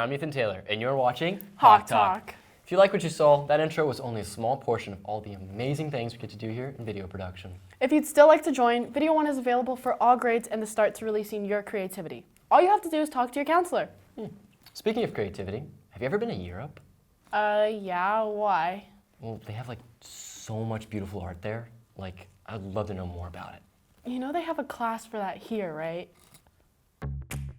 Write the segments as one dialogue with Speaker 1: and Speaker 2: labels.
Speaker 1: I'm Ethan Taylor, and you're watching
Speaker 2: Hawk Talk.
Speaker 1: If you like what you saw, that intro was only a small portion of all the amazing things we get to do here in video production.
Speaker 2: If you'd still like to join, Video 1 is available for all grades and the start to releasing your creativity. All you have to do is talk to your counselor.
Speaker 1: Speaking of creativity, have you ever been to Europe?
Speaker 2: Yeah, why?
Speaker 1: Well, they have so much beautiful art there. I'd love to know more about it.
Speaker 2: You know they have a class for that here, right?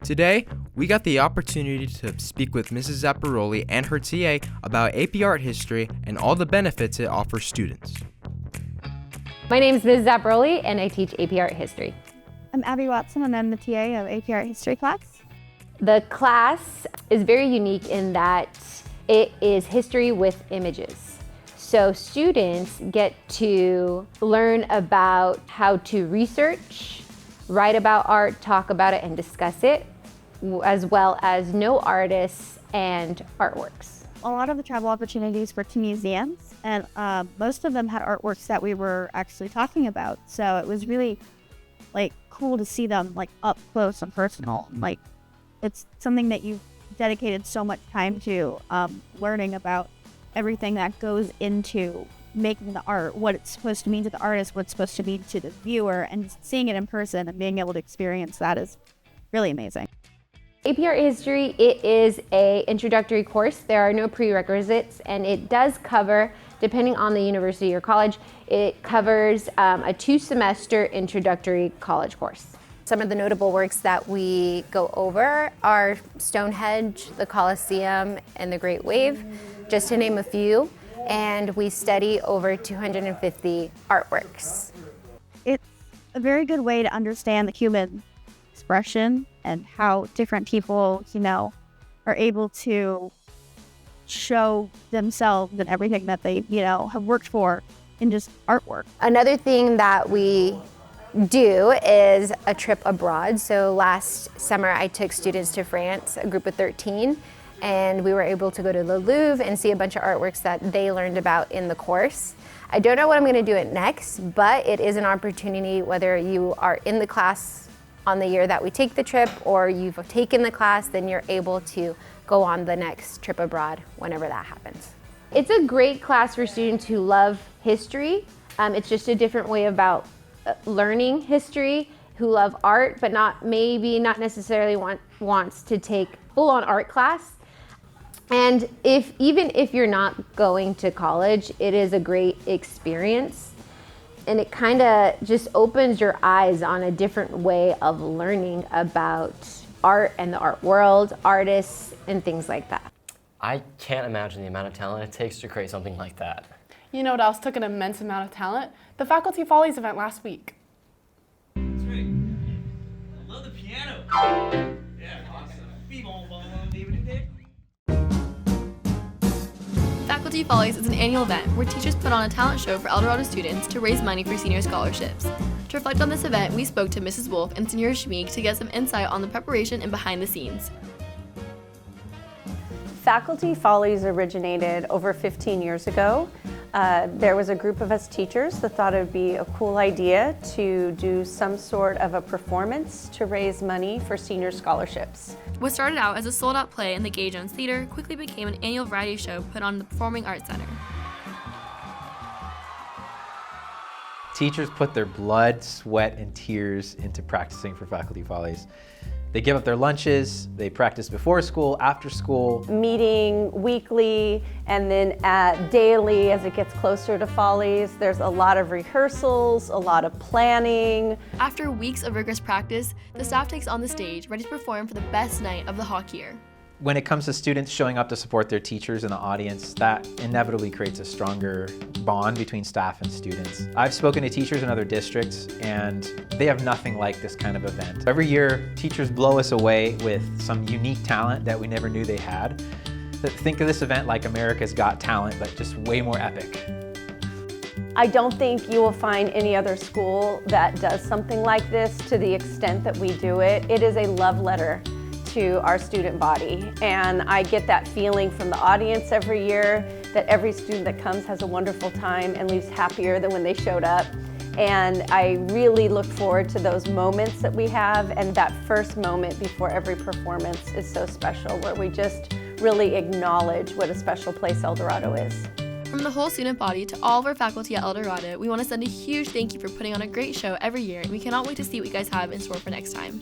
Speaker 3: Today, we got the opportunity to speak with Mrs. Zapparoli and her TA about AP Art History and all the benefits it offers students.
Speaker 4: My name is Ms. Zapparoli, and I teach AP Art History.
Speaker 5: I'm Abby Watson, and I'm the TA of AP Art History class.
Speaker 4: The class is very unique in that it is history with images. So students get to learn about how to research, write about art, talk about it, and discuss it, as well as know artists and artworks.
Speaker 5: A lot of the travel opportunities were to museums, and most of them had artworks that we were actually talking about. So it was really cool to see them up close and personal. It's something that you've dedicated so much time to, learning about everything that goes into making the art, what it's supposed to mean to the artist, what it's supposed to mean to the viewer, and seeing it in person and being able to experience that is really amazing.
Speaker 4: AP Art History, it is an introductory course. There are no prerequisites, and it does cover, depending on the university or college, it covers a 2-semester introductory college course. Some of the notable works that we go over are Stonehenge, the Colosseum, and the Great Wave, just to name a few, and we study over 250 artworks.
Speaker 5: It's a very good way to understand the human expression and how different people, are able to show themselves and everything that they, have worked for in just artwork.
Speaker 4: Another thing that we do is a trip abroad. So last summer I took students to France, a group of 13, and we were able to go to the Louvre and see a bunch of artworks that they learned about in the course. I don't know what I'm going to do it next, but it is an opportunity whether you are in the class on the year that we take the trip or you've taken the class, then you're able to go on the next trip abroad whenever that happens. It's a great class for students who love history. It's just a different way about learning history, who love art, but not necessarily wants to take full-on art class. And even if you're not going to college, it is a great experience. And it kind of just opens your eyes on a different way of learning about art and the art world, artists, and things like that.
Speaker 1: I can't imagine the amount of talent it takes to create something like that.
Speaker 2: You know what else took an immense amount of talent? The Faculty Follies event last week.
Speaker 6: That's right. I love the piano. Yeah, awesome.
Speaker 7: Faculty Follies is an annual event where teachers put on a talent show for Dorado students to raise money for senior scholarships. To reflect on this event, we spoke to Mrs. Wolf and Senior Schmeek to get some insight on the preparation and behind the scenes.
Speaker 8: Faculty Follies originated over 15 years ago. There was a group of us teachers that thought it would be a cool idea to do some sort of a performance to raise money for senior scholarships.
Speaker 7: What started out as a sold-out play in the Gay Jones Theater quickly became an annual variety show put on the Performing Arts Center.
Speaker 9: Teachers put their blood, sweat, and tears into practicing for Faculty Follies. They give up their lunches, they practice before school, after school.
Speaker 8: Meeting weekly and then daily as it gets closer to Follies. There's a lot of rehearsals, a lot of planning.
Speaker 7: After weeks of rigorous practice, the staff takes on the stage, ready to perform for the best night of the Hawk year.
Speaker 9: When it comes to students showing up to support their teachers in the audience, that inevitably creates a stronger bond between staff and students. I've spoken to teachers in other districts, and they have nothing like this kind of event. Every year, teachers blow us away with some unique talent that we never knew they had. Think of this event like America's Got Talent, but just way more epic.
Speaker 8: I don't think you will find any other school that does something like this to the extent that we do it. It is a love letter to our student body, and I get that feeling from the audience every year that every student that comes has a wonderful time and leaves happier than when they showed up. And I really look forward to those moments that we have, and that first moment before every performance is so special, where we just really acknowledge what a special place El Dorado is.
Speaker 7: From the whole student body to all of our faculty at El Dorado, we want to send a huge thank you for putting on a great show every year, and we cannot wait to see what you guys have in store for next time.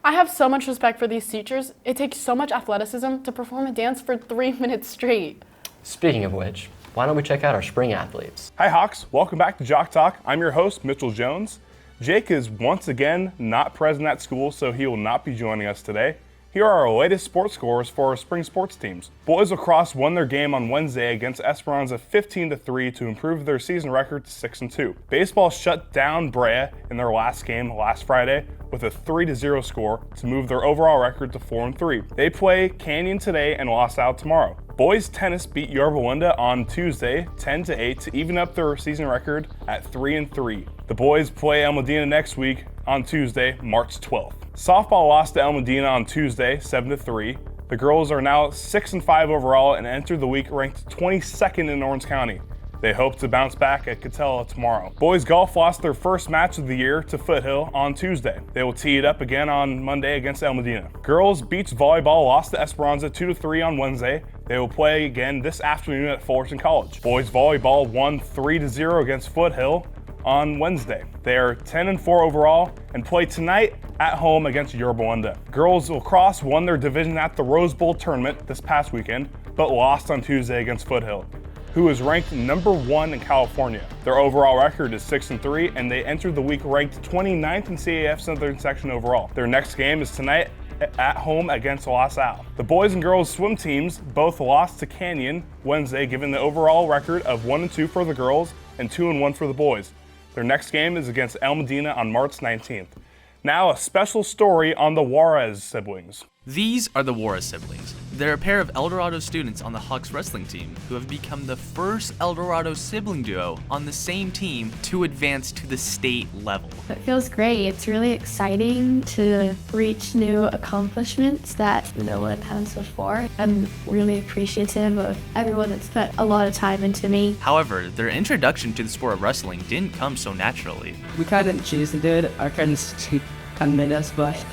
Speaker 2: I have so much respect for these teachers. It takes so much athleticism to perform a dance for 3 minutes straight.
Speaker 1: Speaking of which, why don't we check out our spring athletes?
Speaker 10: Hi Hawks, welcome back to Jock Talk. I'm your host, Mitchell Jones. Jake is once again not present at school, so he will not be joining us today. Here are our latest sports scores for our spring sports teams. Boys lacrosse won their game on Wednesday against Esperanza 15-3 to improve their season record to 6-2. Baseball shut down Brea in their last game last Friday with a 3-0 score to move their overall record to 4-3. They play Canyon today and lost out tomorrow. Boys tennis beat Yorba Linda on Tuesday 10-8 to even up their season record at 3-3. The boys play El Medina next week on Tuesday, March 12th. Softball lost to El Medina on Tuesday 7-3. The girls are now 6-5 overall and entered the week ranked 22nd in Orange County. They hope to bounce back at Catella tomorrow. Boys golf lost their first match of the year to Foothill on Tuesday. They will tee it up again on Monday against El Medina. Girls beach volleyball lost to Esperanza 2-3 on Wednesday. They will play again this afternoon at Fullerton College. Boys volleyball won 3-0 against Foothill on Wednesday. They are 10-4 overall and play tonight at home against Yorba Linda. Girls lacrosse won their division at the Rose Bowl tournament this past weekend, but lost on Tuesday against Foothill, who is ranked number 1 in California. Their overall record is 6-3, and they entered the week ranked 29th in CAF Southern Section overall. Their next game is tonight at home against La Salle. The boys and girls swim teams both lost to Canyon Wednesday, giving the overall record of 1-2 for the girls and 2-1 for the boys. Their next game is against El Medina on March 19th. Now a special story on the Juarez siblings.
Speaker 11: These are the Juarez siblings. They're a pair of El Dorado students on the Hawks wrestling team who have become the first El Dorado sibling duo on the same team to advance to the state level.
Speaker 12: It feels great. It's really exciting to reach new accomplishments that no one has before. I'm really appreciative of everyone that's put a lot of time into me.
Speaker 11: However, their introduction to the sport of wrestling didn't come so naturally.
Speaker 13: We kind of choose to do it. Our friends kind of made us, but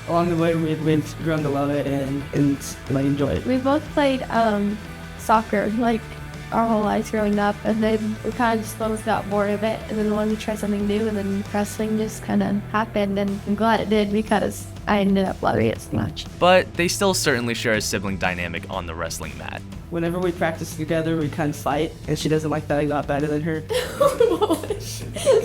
Speaker 13: along the way we've grown to love it and enjoy it.
Speaker 12: We both played soccer like our whole lives growing up, and then we kind of just both got bored of it, and then wanted to try something new, and then wrestling just kind of happened, and I'm glad it did because I ended up loving it so much.
Speaker 11: But they still certainly share a sibling dynamic on the wrestling mat.
Speaker 13: Whenever we practice together, we kind of fight, and she doesn't like that I got better than her.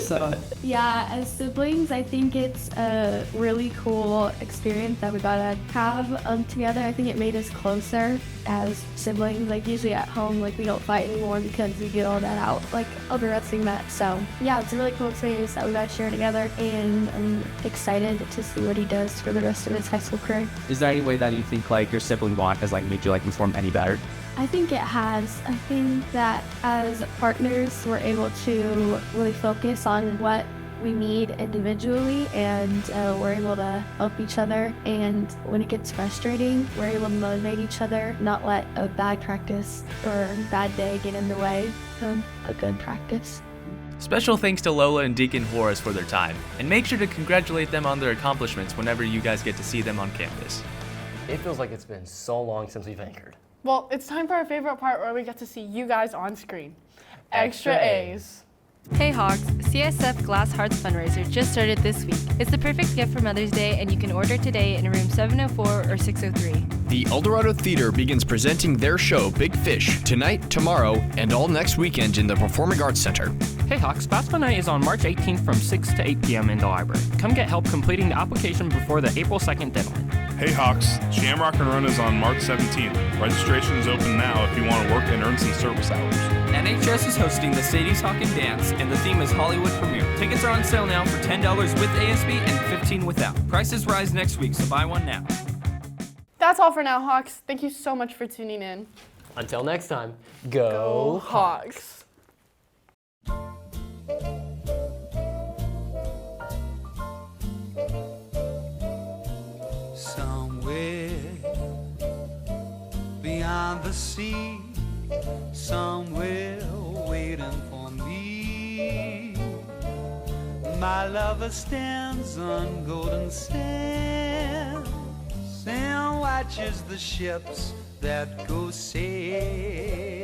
Speaker 13: So
Speaker 12: yeah, as siblings, I think it's a really cool experience that we got to have together. I think it made us closer as siblings. Like usually at home, like we don't fight anymore because we get all that out like other wrestling mat. So yeah, it's a really cool experience that we got to share together, and I'm excited to see what he does for the rest of his high school career.
Speaker 14: Is there any way that you think like your sibling bond has like made you like perform any better?
Speaker 12: I think it has. I think that as partners, we're able to really focus on what we need individually, and we're able to help each other. And when it gets frustrating, we're able to motivate each other, not let a bad practice or bad day get in the way of a good practice.
Speaker 11: Special thanks to Lola and Deacon Juarez for their time, and make sure to congratulate them on their accomplishments whenever you guys get to see them on campus.
Speaker 1: It feels like it's been so long since we've anchored.
Speaker 2: Well, it's time for our favorite part where we get to see you guys on screen. Extra A's.
Speaker 15: Hey Hawks, CSF Glass Hearts fundraiser just started this week. It's the perfect gift for Mother's Day, and you can order today in room 704 or 603.
Speaker 16: The El Dorado Theater begins presenting their show Big Fish tonight, tomorrow, and all next weekend in the Performing Arts Center.
Speaker 17: Hey Hawks, FAFSA night is on March 18th from 6 to 8 p.m. in the library. Come get help completing the application before the April 2nd deadline.
Speaker 10: Hey Hawks, Shamrock and Run is on March 17th. Registration is open now if you want to work and earn some service hours.
Speaker 18: EDHS is hosting the Sadie's Hawk and Dance, and the theme is Hollywood Premiere. Tickets are on sale now for $10 with ASB and $15 without. Prices rise next week, so buy one now.
Speaker 2: That's all for now, Hawks. Thank you so much for tuning in.
Speaker 1: Until next time, go Hawks!
Speaker 19: Somewhere beyond the sea, somewhere waiting for me, my lover stands on golden sands and watches the ships that go sailing.